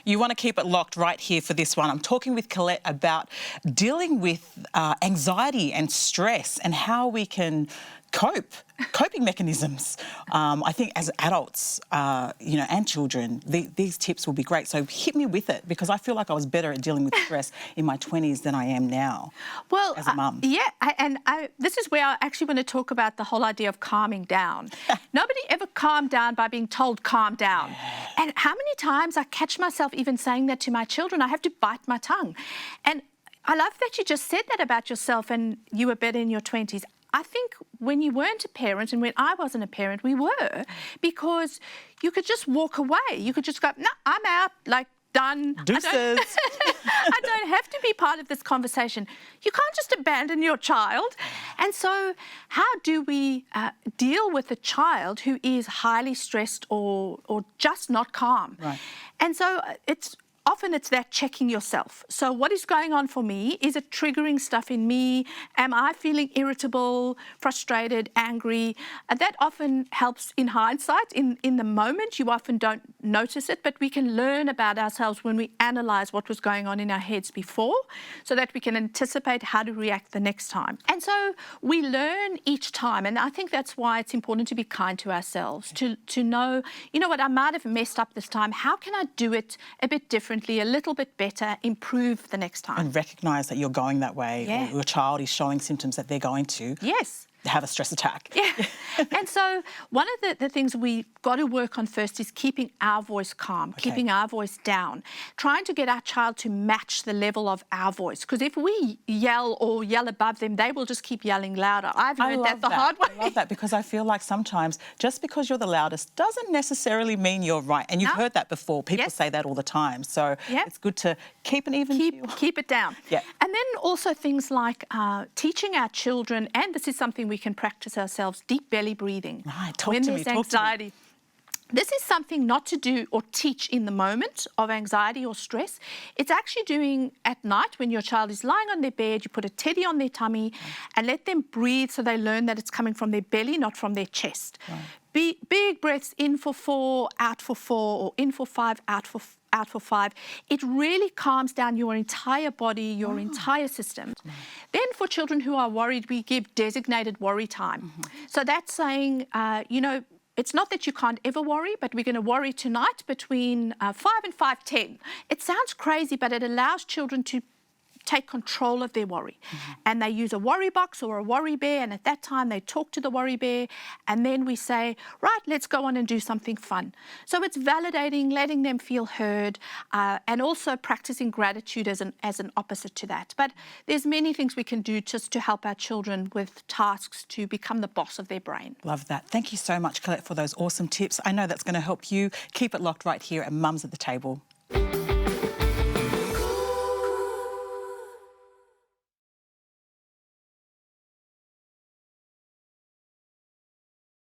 You want to keep it locked right here for this one. I'm talking with Collett about dealing with anxiety and stress and how we can coping mechanisms. I think as adults, and children, these tips will be great. So hit me with it, because I feel like I was better at dealing with stress in my 20s than I am now. Well, as a mum. This is where I actually want to talk about the whole idea of calming down. Nobody ever calmed down by being told calm down. And how many times I catch myself even saying that to my children, I have to bite my tongue. And I love that you just said that about yourself and you were better in your 20s. I think when you weren't a parent and when I wasn't a parent, we were, because you could just walk away. You could just go, no, I'm out, like, done. Deuces. I don't have to be part of this conversation. You can't just abandon your child. And so how do we deal with a child who is highly stressed or just not calm? Right. And so often it's that checking yourself. So what is going on for me? Is it triggering stuff in me? Am I feeling irritable, frustrated, angry? That often helps in hindsight. In the moment, you often don't notice it, but we can learn about ourselves when we analyze what was going on in our heads before, so that we can anticipate how to react the next time. And so we learn each time. And I think that's why it's important to be kind to ourselves, to know, you know what, I might have messed up this time. How can I do it a bit differently, a little bit better, improve the next time? And recognise that you're going that way, or your child is showing symptoms that they're going to have a stress attack. Yeah. And so one of the things we've got to work on first is keeping our voice calm, keeping our voice down, trying to get our child to match the level of our voice. Because if we yell or yell above them, they will just keep yelling louder. I've learned that the hard way. I love that, because I feel like sometimes just because you're the loudest doesn't necessarily mean you're right. And you've heard that before. People say that all the time. So it's good to keep an even keel. Keep it down. Yeah. And then also things like teaching our children, and this is something we can practice ourselves, deep belly breathing. Right, when there's anxiety. This is something not to do or teach in the moment of anxiety or stress. It's actually doing at night when your child is lying on their bed. You put a teddy on their tummy and let them breathe, so they learn that it's coming from their belly, not from their chest. Right. Big breaths, in for 4, out for 4, or in for 5, out for 5. It really calms down your entire body, your entire system. Then for children who are worried, we give designated worry time. So that's saying, it's not that you can't ever worry, but we're going to worry tonight between 5 and 5:10. It sounds crazy, but it allows children to take control of their worry. And they use a worry box or a worry bear, and at that time they talk to the worry bear, and then we say, right, let's go on and do something fun. So it's validating, letting them feel heard, and also practicing gratitude as an opposite to that. But there's many things we can do just to help our children with tasks to become the boss of their brain. Love that. Thank you so much, Collett, for those awesome tips. I know that's going to help you. Keep it locked right here at Mums at the Table.